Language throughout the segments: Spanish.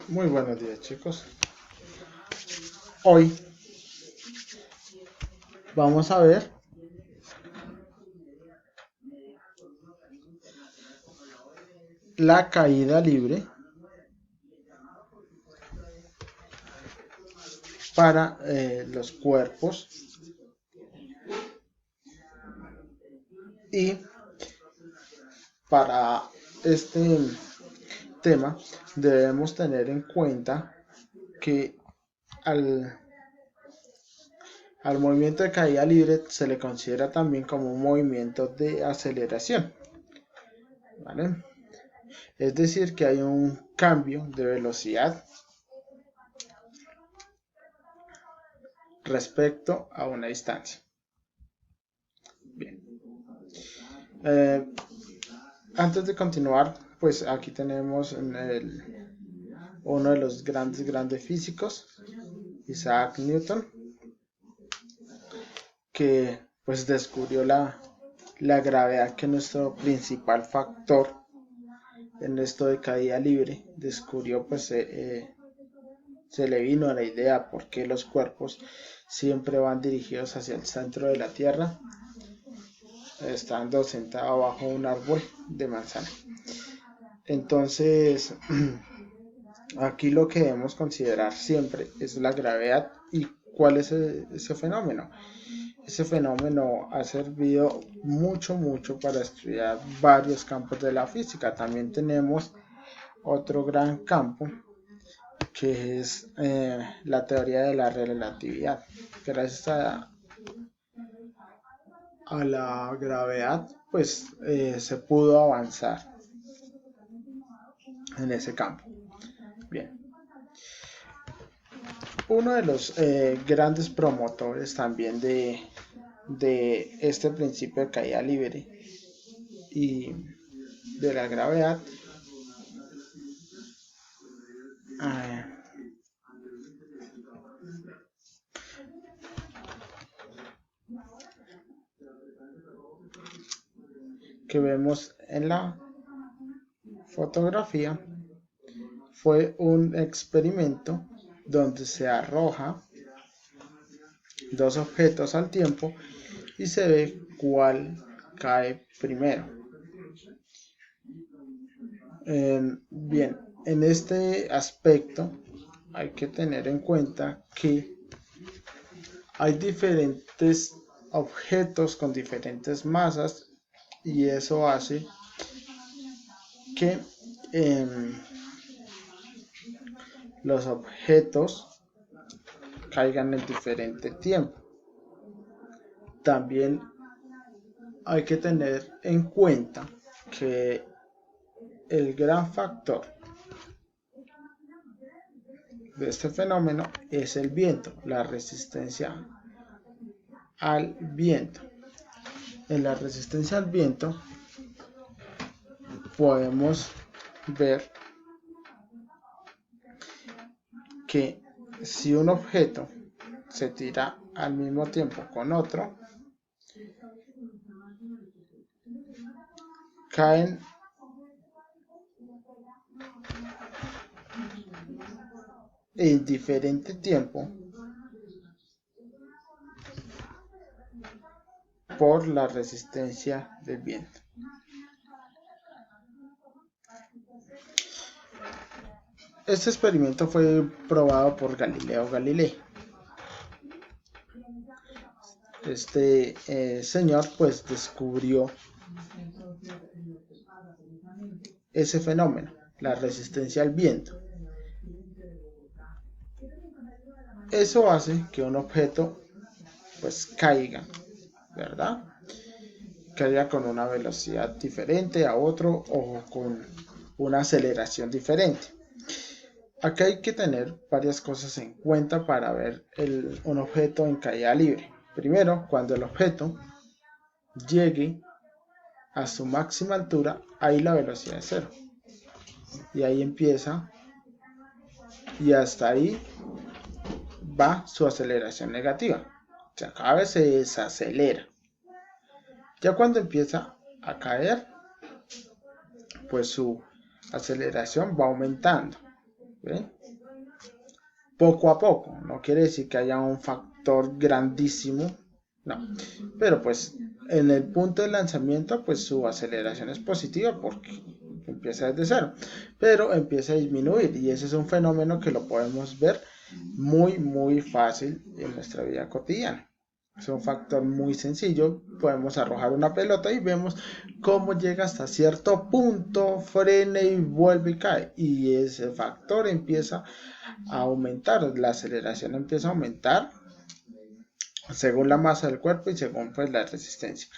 Muy buenos días, chicos. Hoy vamos a ver la caída libre para los cuerpos y para este tema debemos tener en cuenta que al movimiento de caída libre se le considera también como un movimiento de aceleración, ¿vale? Es decir, que hay un cambio de velocidad respecto a una distancia. Bien. Antes de continuar, pues aquí tenemos uno de los grandes físicos, Isaac Newton, que pues descubrió la gravedad, que es nuestro principal factor en esto de caída libre. Descubrió, pues se le vino a la idea por qué los cuerpos siempre van dirigidos hacia el centro de la Tierra, estando sentado bajo un árbol de manzana. Entonces, aquí lo que debemos considerar siempre es la gravedad. ¿Y cuál es ese fenómeno? Ese fenómeno ha servido mucho para estudiar varios campos de la física. También tenemos otro gran campo, que es la teoría de la relatividad. Gracias a la gravedad, pues se pudo avanzar en ese campo. Bien. Uno de los grandes promotores también de este principio de caída libre y de la gravedad que vemos en la fotografía fue un experimento donde se arroja dos objetos al tiempo y se ve cuál cae primero. Bien, en este aspecto hay que tener en cuenta que hay diferentes objetos con diferentes masas, y eso hace que los objetos caigan en diferente tiempo. También hay que tener en cuenta que el gran factor de este fenómeno es el viento, la resistencia al viento. En la resistencia al viento podemos ver que si un objeto se tira al mismo tiempo con otro, caen en diferente tiempo por la resistencia del viento. Este experimento fue probado por Galileo Galilei. Este señor pues descubrió ese fenómeno, la resistencia al viento. Eso hace que un objeto pues caiga, ¿verdad? Caiga con una velocidad diferente a otro o con una aceleración diferente. Aquí hay que tener varias cosas en cuenta para ver un objeto en caída libre. Primero, cuando el objeto llegue a su máxima altura, ahí la velocidad es cero. Y ahí empieza, y hasta ahí va su aceleración negativa. O sea, cada vez se desacelera. Ya cuando empieza a caer, pues su aceleración va aumentando. ¿Ven? poco a poco. No quiere decir que haya un factor grandísimo, no. Pero pues en el punto de lanzamiento, pues su aceleración es positiva porque empieza desde cero, pero empieza a disminuir, y ese es un fenómeno que lo podemos ver muy fácil en nuestra vida cotidiana. Es un factor muy sencillo. Podemos arrojar una pelota y vemos cómo llega hasta cierto punto, frena y vuelve y cae, y ese factor empieza a aumentar, la aceleración empieza a aumentar según la masa del cuerpo y según pues la resistencia.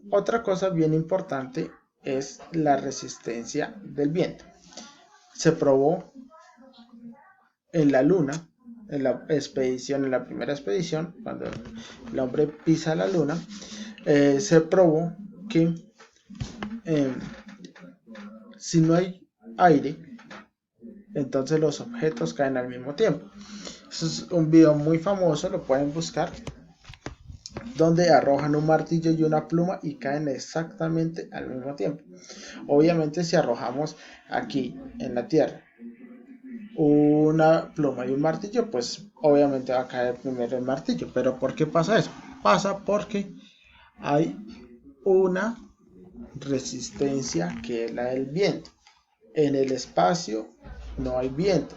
Otra cosa bien importante es la resistencia del viento. Se probó en la luna, en la primera expedición, cuando el hombre pisa la luna, se probó que si no hay aire, entonces los objetos caen al mismo tiempo. Eso es un video muy famoso, lo pueden buscar, donde arrojan un martillo y una pluma y caen exactamente al mismo tiempo. Obviamente, si arrojamos aquí en la tierra una pluma y un martillo, pues obviamente va a caer primero el martillo. Pero ¿por qué pasa eso? Pasa porque hay una resistencia que es la del viento. En el espacio no hay viento,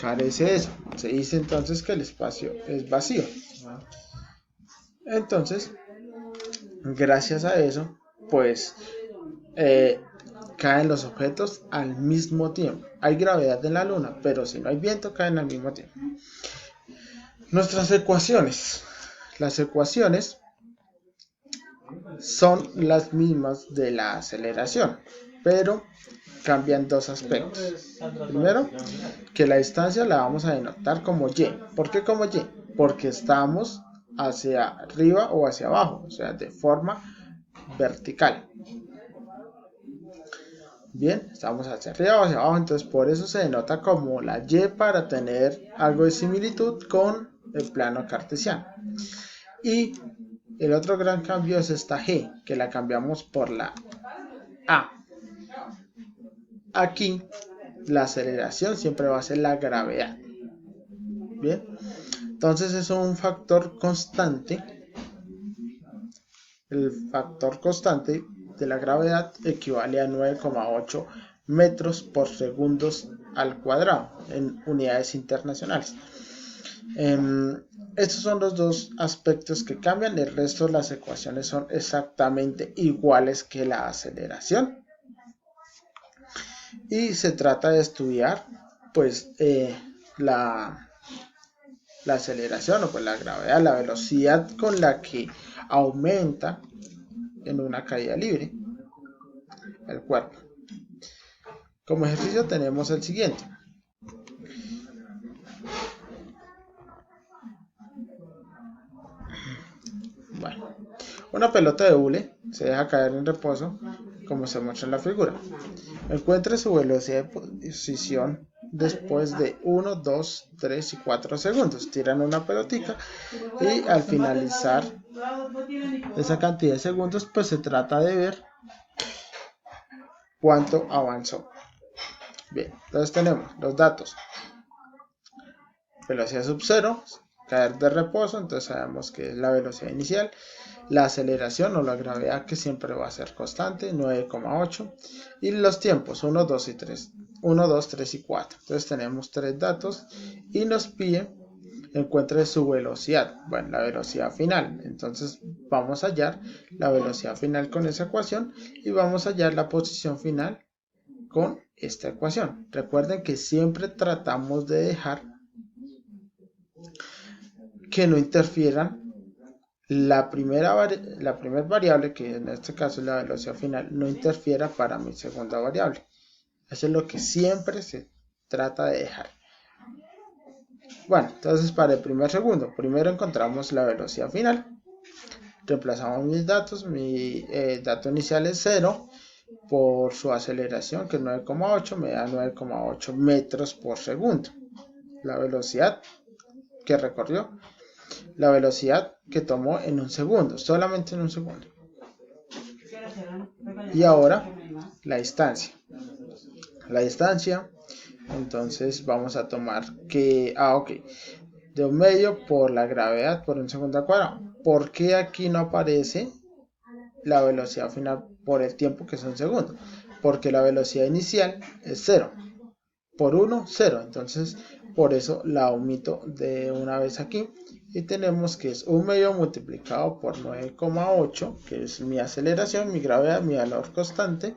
carece eso. Se dice entonces que el espacio es vacío. Entonces, gracias a eso, pues caen los objetos al mismo tiempo. Hay gravedad en la luna, pero si no hay viento, caen al mismo tiempo. Nuestras ecuaciones. Las ecuaciones son las mismas de la aceleración, pero cambian dos aspectos. Primero, que la distancia la vamos a denotar como y. ¿Por qué como y? Porque estamos hacia arriba o hacia abajo, o sea, de forma vertical. Bien, estamos hacia arriba o hacia abajo, entonces por eso se denota como la y, para tener algo de similitud con el plano cartesiano. Y el otro gran cambio es esta g, que la cambiamos por la a. Aquí la aceleración siempre va a ser la gravedad. Bien, entonces es un factor constante. El factor constante de la gravedad equivale a 9,8 metros por segundos al cuadrado en unidades internacionales. Estos son los dos aspectos que cambian. El resto de las ecuaciones son exactamente iguales que la aceleración. Y se trata de estudiar pues la aceleración, o pues la gravedad, la velocidad con la que aumenta en una caída libre el cuerpo. Como ejercicio tenemos el siguiente. Bueno, una pelota de hule se deja caer en reposo, como se muestra en la figura. Encuentre su velocidad de posición después de 1, 2, 3 y 4 segundos. Tiran una pelotica y al finalizar esa cantidad de segundos, pues se trata de ver cuánto avanzó. Bien, entonces tenemos los datos. Velocidad sub 0, caer de reposo, entonces sabemos que es la velocidad inicial. La aceleración o la gravedad, que siempre va a ser constante, 9,8. Y los tiempos, 1, 2 y 3. 1, 2, 3 y 4. Entonces tenemos tres datos y nos pide encuentre su velocidad. Bueno, la velocidad final. Entonces vamos a hallar la velocidad final con esa ecuación y vamos a hallar la posición final con esta ecuación. Recuerden que siempre tratamos de dejar que no interfieran la primera variable, que en este caso es la velocidad final, no interfiera para mi segunda variable. Eso es lo que siempre se trata de dejar. Bueno, entonces para el primer segundo, primero encontramos la velocidad final. Reemplazamos mis datos. Mi dato inicial es 0 por su aceleración, que es 9,8, me da 9,8 metros por segundo. La velocidad que recorrió, la velocidad que tomó en un segundo, solamente en un segundo. Y ahora la distancia. La distancia Entonces vamos a tomar que, ok, de 1 medio por la gravedad por un segundo al cuadrado. ¿Por qué aquí no aparece la velocidad final por el tiempo que es un segundo? Porque la velocidad inicial es 0. Por 1, 0. Entonces, por eso la omito de una vez aquí. Y tenemos que es 1 medio multiplicado por 9,8, que es mi aceleración, mi gravedad, mi valor constante,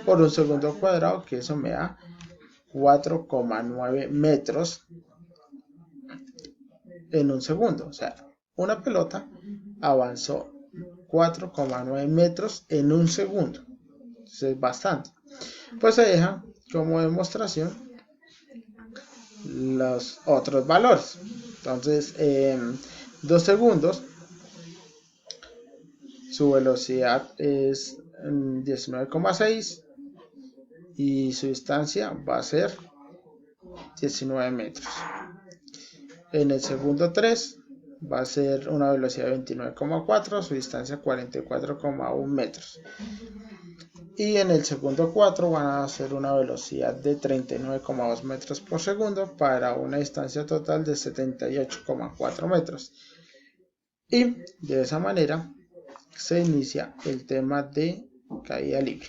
por un segundo al cuadrado, que eso me da 4,9 metros en un segundo. O sea, una pelota avanzó 4,9 metros en un segundo. Entonces es bastante. Pues se deja como demostración los otros valores. Entonces, en 2 segundos, su velocidad es 19,6 y su distancia va a ser 19 metros. En el segundo 3 va a ser una velocidad de 29,4, su distancia 44,1 metros. Y en el segundo 4 van a hacer una velocidad de 39,2 metros por segundo para una distancia total de 78,4 metros. Y de esa manera se inicia el tema de caída libre.